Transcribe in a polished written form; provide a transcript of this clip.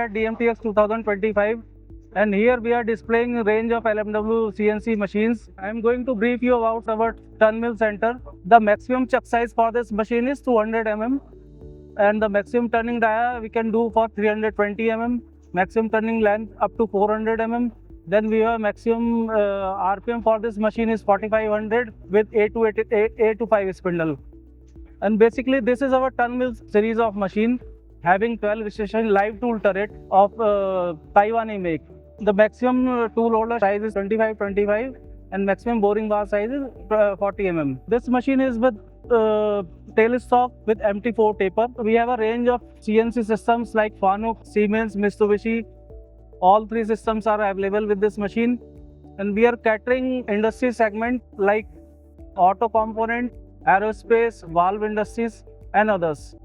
at DMTX 2025, and here we are displaying a range of LMW CNC machines. I am going to brief you about our turn mill center. The maximum chuck size for this machine is 200 mm, and the maximum turning dia we can do for 320 mm, maximum turning length up to 400 mm. Then we have maximum RPM for this machine is 4500 with A to 5 spindle. And basically this is our turn mill series of machine having 12 station live tool turret of Taiwan make. The maximum tool holder size is 25 and maximum boring bar size is 40 mm. This machine is with tail stock with MT4 taper. We have a range of CNC systems like Fanuc, Siemens, Mitsubishi. All three systems are available with this machine, and we are catering industry segment like auto component, aerospace, valve industries and others.